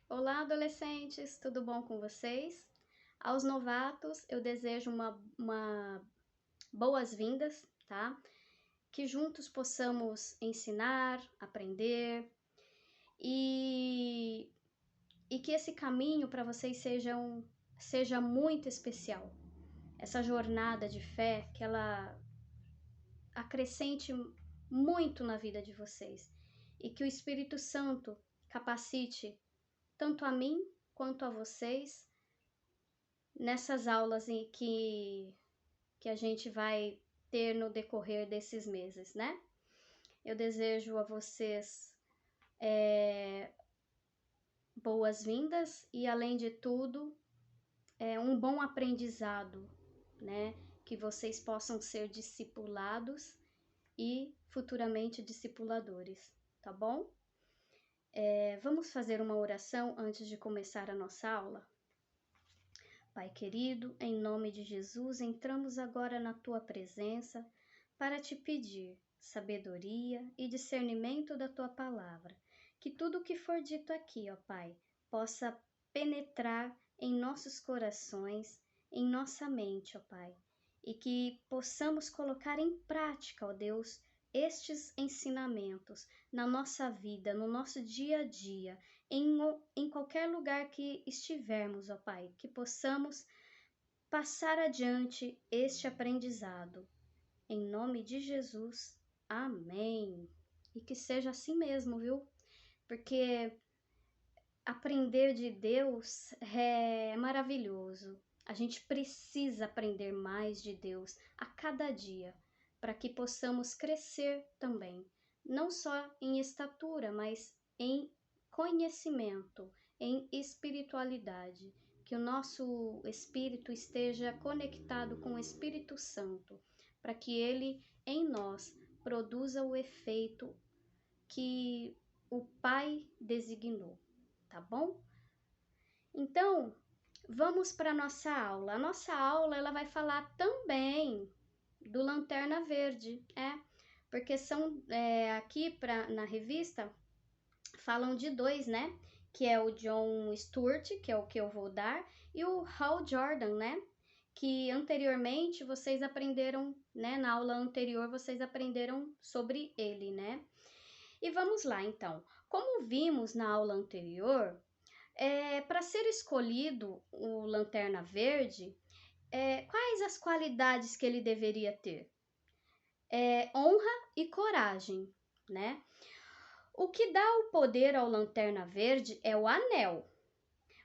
Olá, adolescentes, tudo bom com vocês? Aos novatos, eu desejo uma boas-vindas, tá? Que juntos possamos ensinar, aprender e, e que esse caminho para vocês seja muito especial. Essa jornada de fé, que ela acrescente muito na vida de vocês e que o Espírito Santo capacite tanto a mim quanto a vocês nessas aulas que a gente vai ter no decorrer desses meses, né? Eu desejo a vocês boas-vindas e, além de tudo, um bom aprendizado, né? Que vocês possam ser discipulados e futuramente discipuladores, tá bom? Vamos fazer uma oração antes de começar a nossa aula? Pai querido, em nome de Jesus, entramos agora na tua presença para te pedir sabedoria e discernimento da tua palavra. Que tudo o que for dito aqui, ó Pai, possa penetrar em nossos corações, em nossa mente, ó Pai, e que possamos colocar em prática, ó Deus, estes ensinamentos na nossa vida, no nosso dia a dia, em qualquer lugar que estivermos, ó Pai, que possamos passar adiante este aprendizado. Em nome de Jesus, amém. E que seja assim mesmo, viu? Porque aprender de Deus é maravilhoso. A gente precisa aprender mais de Deus a cada dia, para que possamos crescer também, não só em estatura, mas em conhecimento, em espiritualidade. Que o nosso espírito esteja conectado com o Espírito Santo, para que ele em nós produza o efeito que o Pai designou, tá bom? Então, vamos para a nossa aula. A nossa aula ela vai falar também do Lanterna Verde, porque são aqui na revista falam de dois, né? Que é o John Stewart, que é o que eu vou dar, e o Hal Jordan, né? Que anteriormente vocês aprenderam, né? Na aula anterior vocês aprenderam sobre ele, né? E vamos lá, então. Como vimos na aula anterior, para ser escolhido o Lanterna Verde, quais as qualidades que ele deveria ter? Honra e coragem, né? O que dá o poder ao Lanterna Verde é o anel.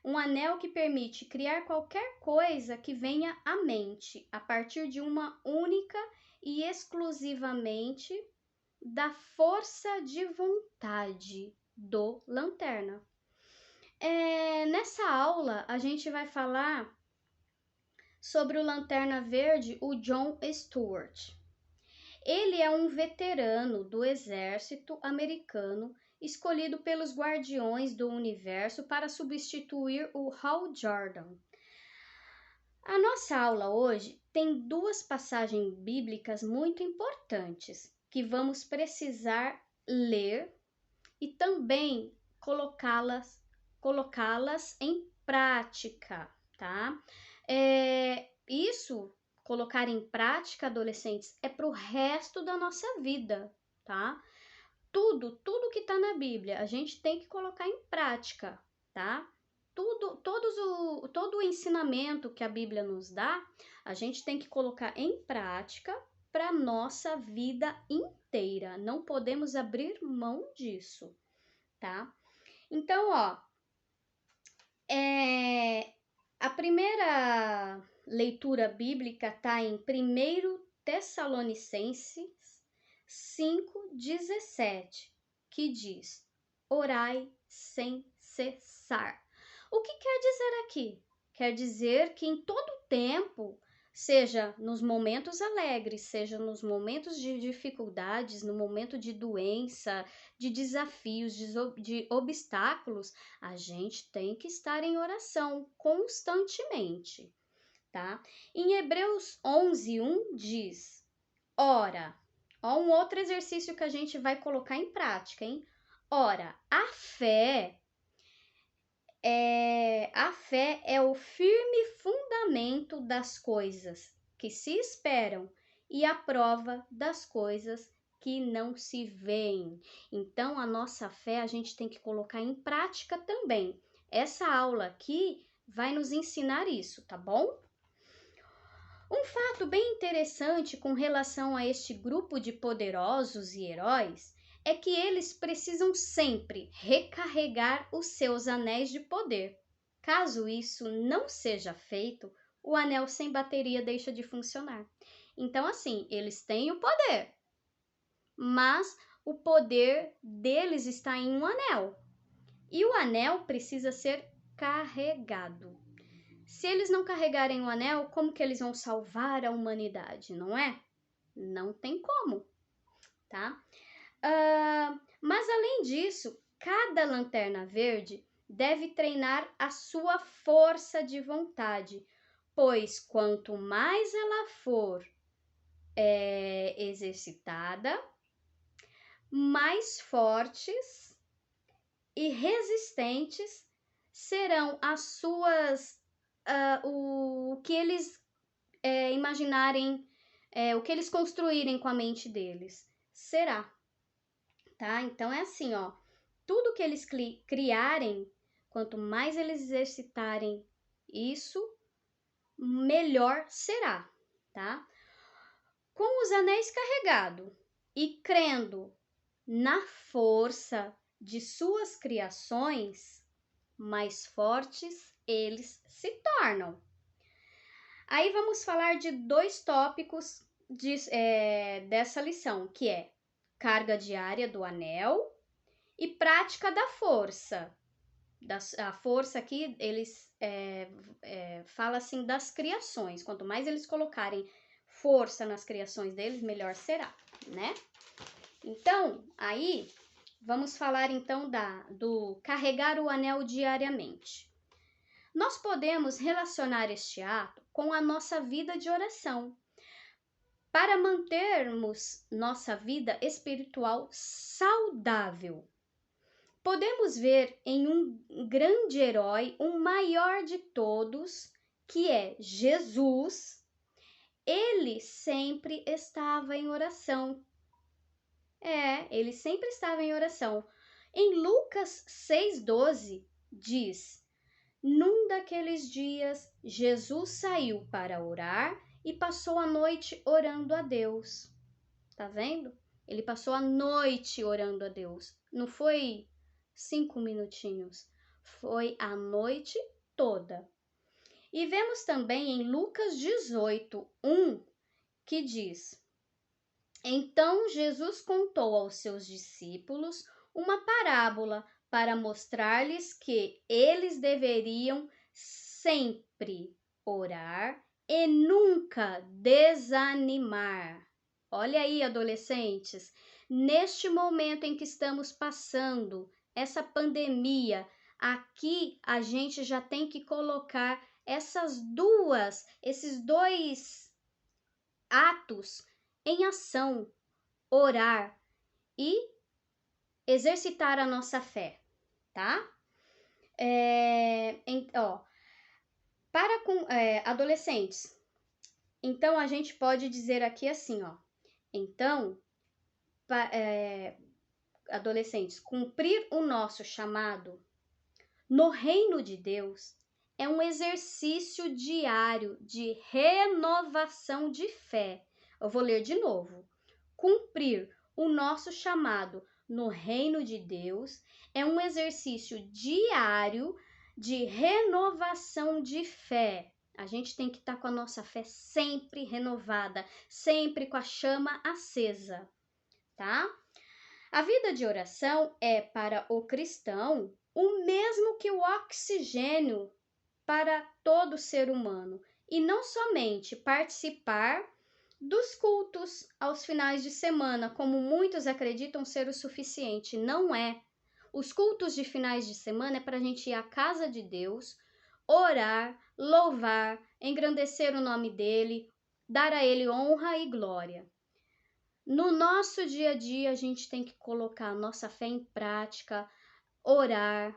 Um anel que permite criar qualquer coisa que venha à mente, a partir de uma única e exclusivamente da força de vontade do Lanterna. Nessa aula, a gente vai falar sobre o Lanterna Verde, o John Stewart. Ele é um veterano do exército americano escolhido pelos Guardiões do Universo para substituir o Hal Jordan. A nossa aula hoje tem duas passagens bíblicas muito importantes que vamos precisar ler e também colocá-las em prática, tá? Isso, colocar em prática, adolescentes, é para o resto da nossa vida, tá? Tudo que tá na Bíblia, a gente tem que colocar em prática, tá? Todo o ensinamento que a Bíblia nos dá, a gente tem que colocar em prática para nossa vida inteira. Não podemos abrir mão disso, tá? Então, ó, a primeira leitura bíblica está em 1 Tessalonicenses 5,17, que diz: orai sem cessar. O que quer dizer aqui? Quer dizer que em todo tempo, seja nos momentos alegres, seja nos momentos de dificuldades, no momento de doença, de desafios, de obstáculos, a gente tem que estar em oração constantemente, tá? Em Hebreus 11:1 diz: ora, ó, um outro exercício que a gente vai colocar em prática, hein? Ora, a fé A fé é o firme fundamento das coisas que se esperam e a prova das coisas que não se veem. Então, a nossa fé a gente tem que colocar em prática também. Essa aula aqui vai nos ensinar isso, tá bom? Um fato bem interessante com relação a este grupo de poderosos e heróis é que eles precisam sempre recarregar os seus anéis de poder. Caso isso não seja feito, o anel sem bateria deixa de funcionar. Então, assim, eles têm o poder, mas o poder deles está em um anel. E o anel precisa ser carregado. Se eles não carregarem o anel, como que eles vão salvar a humanidade, não é? Não tem como, tá? Mas além disso, cada lanterna verde deve treinar a sua força de vontade, pois quanto mais ela for exercitada, mais fortes e resistentes serão as suas o que eles imaginarem, o que eles construírem com a mente deles. Será, tá? Então é assim, ó. Tudo que eles criarem, quanto mais eles exercitarem isso, melhor será, tá? Com os anéis carregados e crendo na força de suas criações, mais fortes eles se tornam. Aí vamos falar de dois tópicos dessa lição, que é carga diária do anel e prática da força. A força aqui, eles fala assim das criações. Quanto mais eles colocarem força nas criações deles, melhor será, né? Então, aí, vamos falar então do carregar o anel diariamente. Nós podemos relacionar este ato com a nossa vida de oração, para mantermos nossa vida espiritual saudável. Podemos ver em um grande herói, o maior de todos, que é Jesus. Ele sempre estava em oração. Ele sempre estava em oração. Em Lucas 6,12 diz: num daqueles dias, Jesus saiu para orar e passou a noite orando a Deus. Tá vendo? Ele passou a noite orando a Deus. Não foi 5 minutinhos, foi a noite toda. E vemos também em Lucas 18:1 que diz: então Jesus contou aos seus discípulos uma parábola para mostrar-lhes que eles deveriam sempre orar e nunca desanimar. Olha aí, adolescentes, neste momento em que estamos passando essa pandemia, aqui a gente já tem que colocar esses dois atos em ação, orar e exercitar a nossa fé, tá? Adolescentes, então a gente pode dizer aqui assim, ó. Então, adolescentes, cumprir o nosso chamado no reino de Deus é um exercício diário de renovação de fé. Eu vou ler de novo. Cumprir o nosso chamado no reino de Deus é um exercício diário de renovação de fé. A gente tem que estar com a nossa fé sempre renovada, sempre com a chama acesa, tá? A vida de oração é para o cristão o mesmo que o oxigênio para todo ser humano, e não somente participar dos cultos aos finais de semana, como muitos acreditam ser o suficiente. Não é. Os cultos de finais de semana é para a gente ir à casa de Deus, orar, louvar, engrandecer o nome dele, dar a ele honra e glória. No nosso dia a dia, a gente tem que colocar a nossa fé em prática, orar,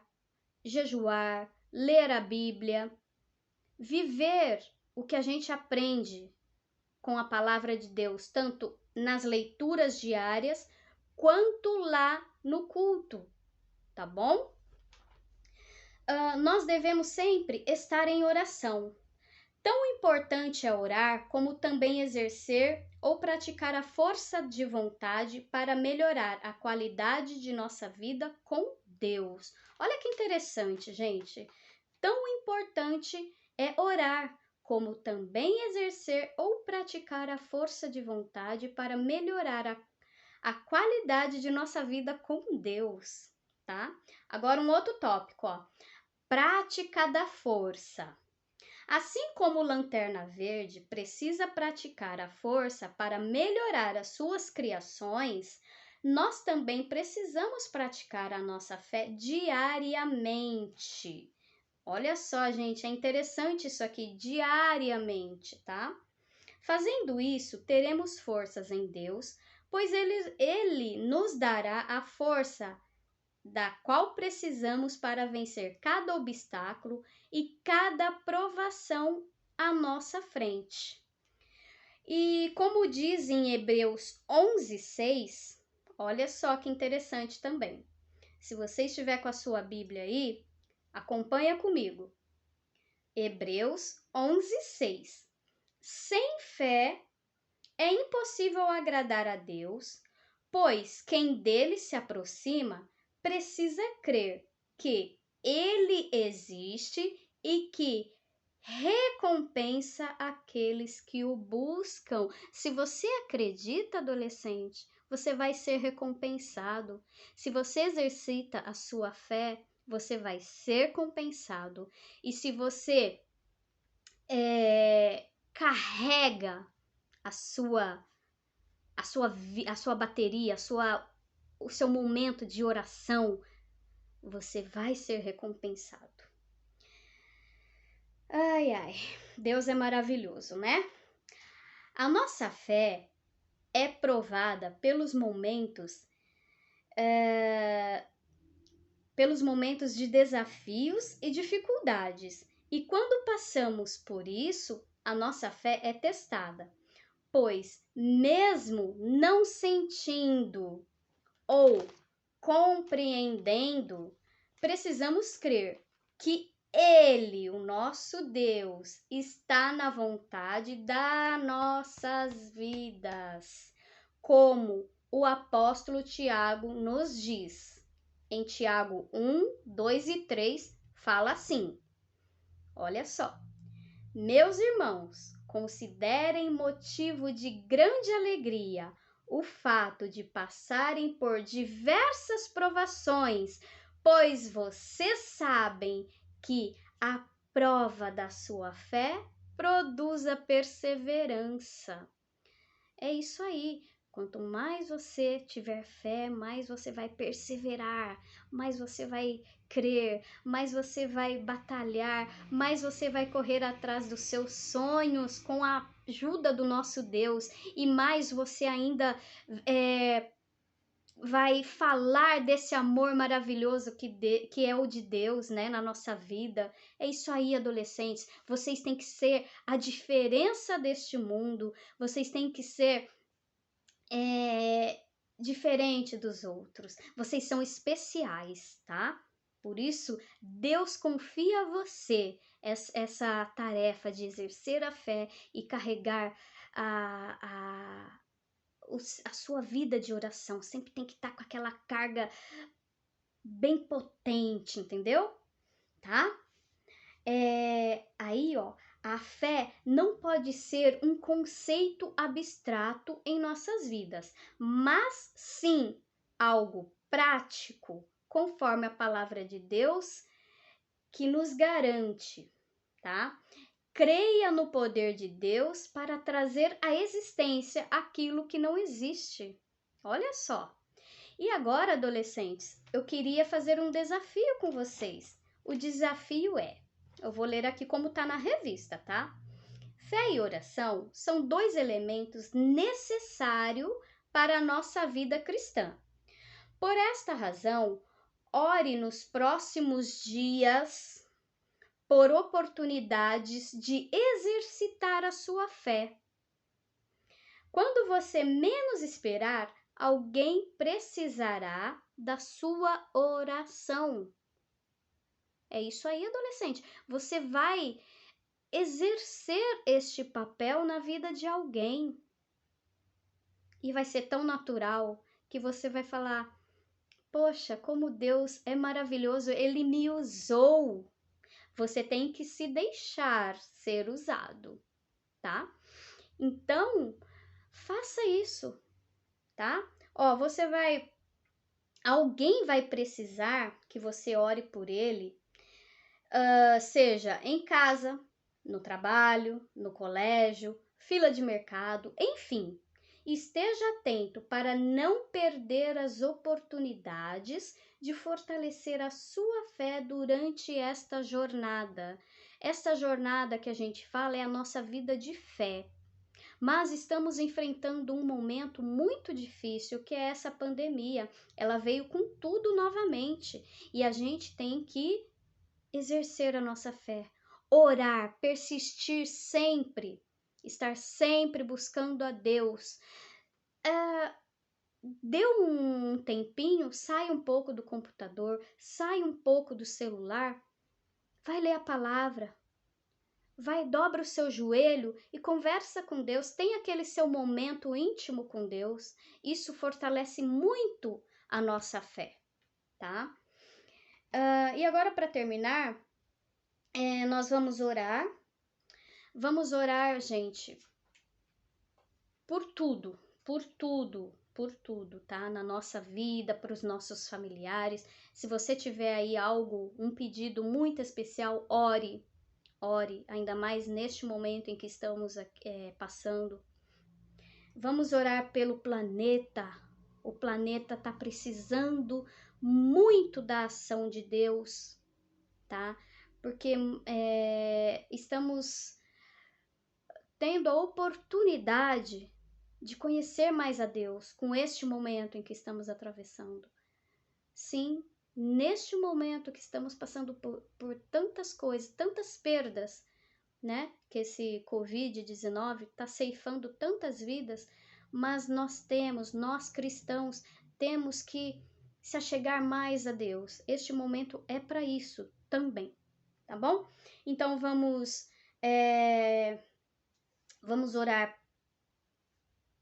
jejuar, ler a Bíblia, viver o que a gente aprende com a palavra de Deus, tanto nas leituras diárias, quanto lá no culto, tá bom? Nós devemos sempre estar em oração. Tão importante é orar como também exercer ou praticar a força de vontade para melhorar a qualidade de nossa vida com Deus. Olha que interessante, gente. Tão importante é orar como também exercer ou praticar a força de vontade para melhorar a qualidade de nossa vida com Deus, tá? Agora um outro tópico, ó. Prática da força. Assim como o Lanterna Verde precisa praticar a força para melhorar as suas criações, nós também precisamos praticar a nossa fé diariamente. Olha só, gente, é interessante isso aqui, diariamente, tá? Fazendo isso, teremos forças em Deus, pois Ele nos dará a força da qual precisamos para vencer cada obstáculo e cada provação à nossa frente. E como diz em Hebreus 11:6, olha só que interessante também. Se você estiver com a sua Bíblia aí, acompanha comigo. Hebreus 11:6. Sem fé é impossível agradar a Deus, pois quem dele se aproxima precisa crer que ele existe e que recompensa aqueles que o buscam. Se você acredita, adolescente, você vai ser recompensado. Se você exercita a sua fé, você vai ser compensado. E se você carrega a sua bateria, o seu momento de oração, você vai ser recompensado. Ai, ai, Deus é maravilhoso, né? A nossa fé é provada pelos momentos de desafios e dificuldades. E quando passamos por isso, a nossa fé é testada, pois mesmo não sentindo ou compreendendo, precisamos crer que Ele, o nosso Deus, está na vontade das nossas vidas, como o apóstolo Tiago nos diz. Em Tiago 1, 2 e 3, fala assim: olha só, meus irmãos, considerem motivo de grande alegria o fato de passarem por diversas provações, pois vocês sabem que a prova da sua fé produz a perseverança. É isso aí. Quanto mais você tiver fé, mais você vai perseverar, mais você vai crer, mais você vai batalhar, mais você vai correr atrás dos seus sonhos com a ajuda do nosso Deus, e mais você ainda vai falar desse amor maravilhoso que é o de Deus, né, na nossa vida. É isso aí, adolescentes. Vocês têm que ser a diferença deste mundo, vocês têm que ser diferente dos outros. Vocês são especiais, tá? Por isso, Deus confia a você essa tarefa de exercer a fé e carregar a sua vida de oração. Sempre tem que estar com aquela carga bem potente, entendeu? Tá? Aí, ó, a fé não pode ser um conceito abstrato em nossas vidas, mas sim algo prático, conforme a palavra de Deus que nos garante, tá? Creia no poder de Deus para trazer à existência aquilo que não existe. Olha só. E agora, adolescentes, eu queria fazer um desafio com vocês. O desafio eu vou ler aqui como está na revista, tá? Fé e oração são dois elementos necessários para a nossa vida cristã. Por esta razão, ore nos próximos dias por oportunidades de exercitar a sua fé. Quando você menos esperar, alguém precisará da sua oração. É isso aí, adolescente. Você vai exercer este papel na vida de alguém. E vai ser tão natural que você vai falar: poxa, como Deus é maravilhoso, Ele me usou. Você tem que se deixar ser usado, tá? Então, faça isso, tá? Ó, alguém vai precisar que você ore por ele, seja em casa, no trabalho, no colégio, fila de mercado, enfim. Esteja atento para não perder as oportunidades de fortalecer a sua fé durante esta jornada. Esta jornada que a gente fala é a nossa vida de fé. Mas estamos enfrentando um momento muito difícil, que é essa pandemia. Ela veio com tudo novamente e a gente tem que exercer a nossa fé, orar, persistir sempre, estar sempre buscando a Deus. Deu um tempinho, sai um pouco do computador, sai um pouco do celular, vai ler a palavra, vai, dobra o seu joelho e conversa com Deus, tem aquele seu momento íntimo com Deus. Isso fortalece muito a nossa fé, tá? E agora, para terminar, nós vamos orar. Vamos orar, gente, por tudo, tá? Na nossa vida, para os nossos familiares. Se você tiver aí um pedido muito especial, ore, ainda mais neste momento em que estamos passando. Vamos orar pelo planeta. O planeta está precisando muito da ação de Deus, tá? Porque estamos tendo a oportunidade de conhecer mais a Deus com este momento em que estamos atravessando. Sim, neste momento que estamos passando por tantas coisas, tantas perdas, né? Que esse Covid-19 está ceifando tantas vidas, mas nós cristãos, temos que se achegar mais a Deus. Este momento é para isso também, tá bom? Então vamos orar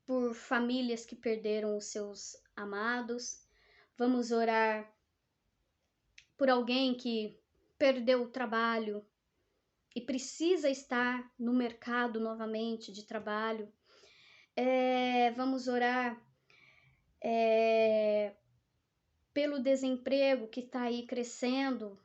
por famílias que perderam os seus amados. Vamos orar por alguém que perdeu o trabalho e precisa estar no mercado novamente de trabalho. Vamos orar pelo desemprego que está aí crescendo.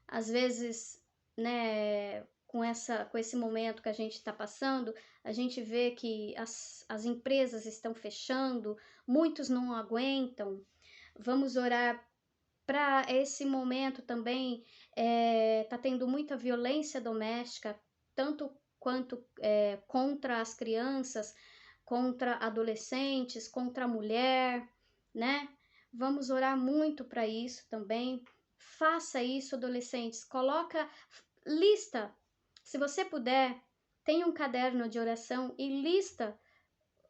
Às vezes, né, com esse momento que a gente está passando, a gente vê que as empresas estão fechando, muitos não aguentam. Vamos orar para esse momento também. Tá tendo muita violência doméstica, tanto quanto contra as crianças, contra adolescentes, contra a mulher, né? Vamos orar muito para isso também. Faça isso, adolescentes. Lista. Se você puder, tenha um caderno de oração e lista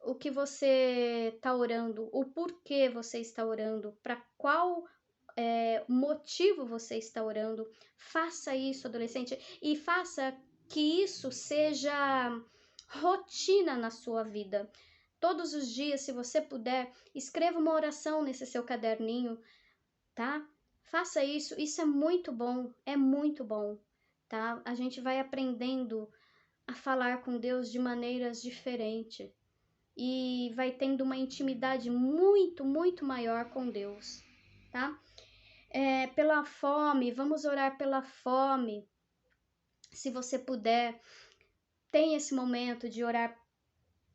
o que você está orando, o porquê você está orando, para qual motivo você está orando. Faça isso, adolescente, e faça que isso seja rotina na sua vida. Todos os dias, se você puder, escreva uma oração nesse seu caderninho, tá? Faça isso é muito bom, tá? A gente vai aprendendo a falar com Deus de maneiras diferentes e vai tendo uma intimidade muito, muito maior com Deus, tá? Pela fome, vamos orar pela fome. Se você puder, tem esse momento de orar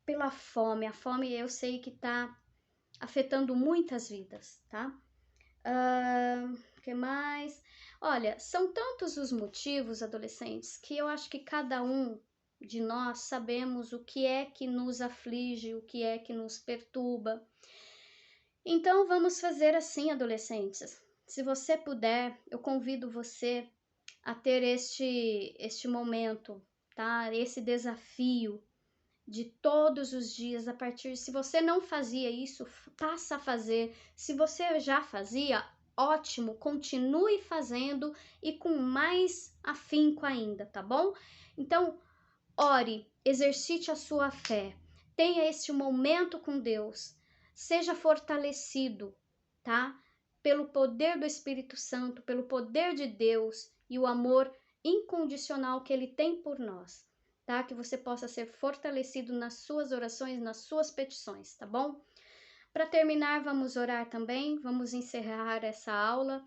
pela fome. A fome eu sei que tá afetando muitas vidas, tá? Que mais? Olha, são tantos os motivos, adolescentes, que eu acho que cada um de nós sabemos o que é que nos aflige, o que é que nos perturba. Então vamos fazer assim, adolescentes. Se você puder, eu convido você a ter este momento, tá? Esse desafio de todos os dias, a partir, se você não fazia isso, passa a fazer. Se você já fazia, ótimo, continue fazendo e com mais afinco ainda, tá bom? Então, ore, exercite a sua fé, tenha este momento com Deus, seja fortalecido, tá? Pelo poder do Espírito Santo, pelo poder de Deus e o amor incondicional que Ele tem por nós, tá? Que você possa ser fortalecido nas suas orações, nas suas petições, tá bom? Para terminar, vamos orar também, vamos encerrar essa aula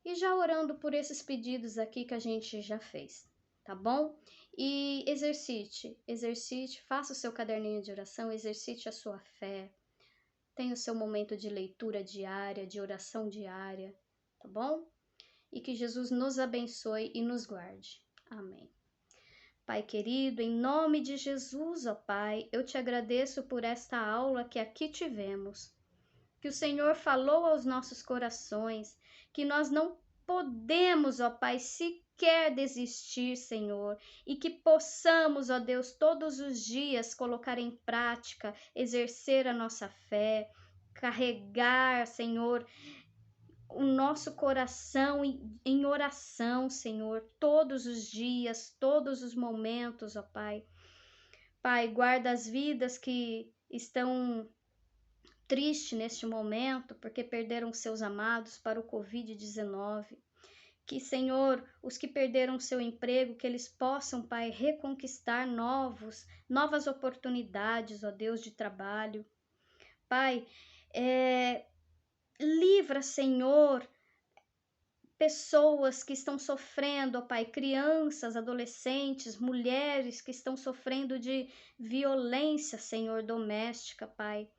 e já orando por esses pedidos aqui que a gente já fez, tá bom? E exercite, faça o seu caderninho de oração, exercite a sua fé, tenha o seu momento de leitura diária, de oração diária, tá bom? E que Jesus nos abençoe e nos guarde. Amém. Pai querido, em nome de Jesus, ó Pai, eu te agradeço por esta aula que aqui tivemos, que o Senhor falou aos nossos corações, que nós não podemos, ó Pai, sequer desistir, Senhor, e que possamos, ó Deus, todos os dias colocar em prática, exercer a nossa fé, carregar, Senhor, o nosso coração em oração, Senhor, todos os dias, todos os momentos, ó Pai. Pai, guarda as vidas que estão tristes neste momento, porque perderam seus amados para o Covid-19. Que, Senhor, os que perderam seu emprego, que eles possam, Pai, reconquistar novas oportunidades, ó Deus, de trabalho. Pai, livra, Senhor, pessoas que estão sofrendo, ó Pai, crianças, adolescentes, mulheres que estão sofrendo de violência, Senhor, doméstica, Pai.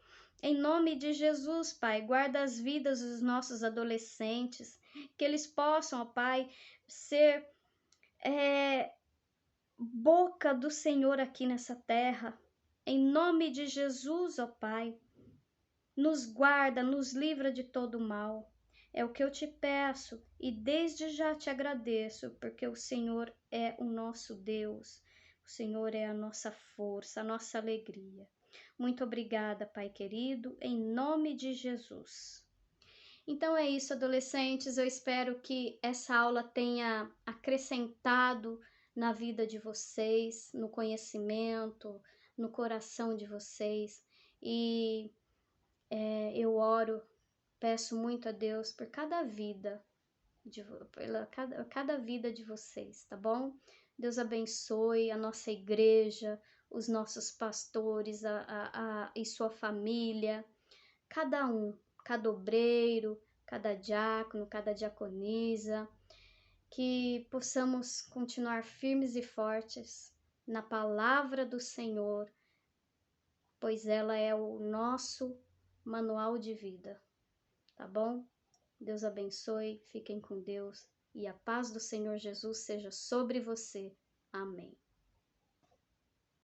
Em nome de Jesus, Pai, guarda as vidas dos nossos adolescentes, que eles possam, ó Pai, ser boca do Senhor aqui nessa terra. Em nome de Jesus, ó Pai, nos guarda, nos livra de todo mal. É o que eu te peço e desde já te agradeço, porque o Senhor é o nosso Deus, o Senhor é a nossa força, a nossa alegria. Muito obrigada, Pai querido, em nome de Jesus. Então é isso, adolescentes, eu espero que essa aula tenha acrescentado na vida de vocês, no conhecimento, no coração de vocês e eu oro, peço muito a Deus por cada vida, cada vida de vocês, tá bom? Deus abençoe a nossa igreja, os nossos pastores e sua família, cada obreiro, cada diácono, cada diaconisa, que possamos continuar firmes e fortes na palavra do Senhor, pois ela é o nosso manual de vida, tá bom? Deus abençoe, fiquem com Deus e a paz do Senhor Jesus seja sobre você. Amém.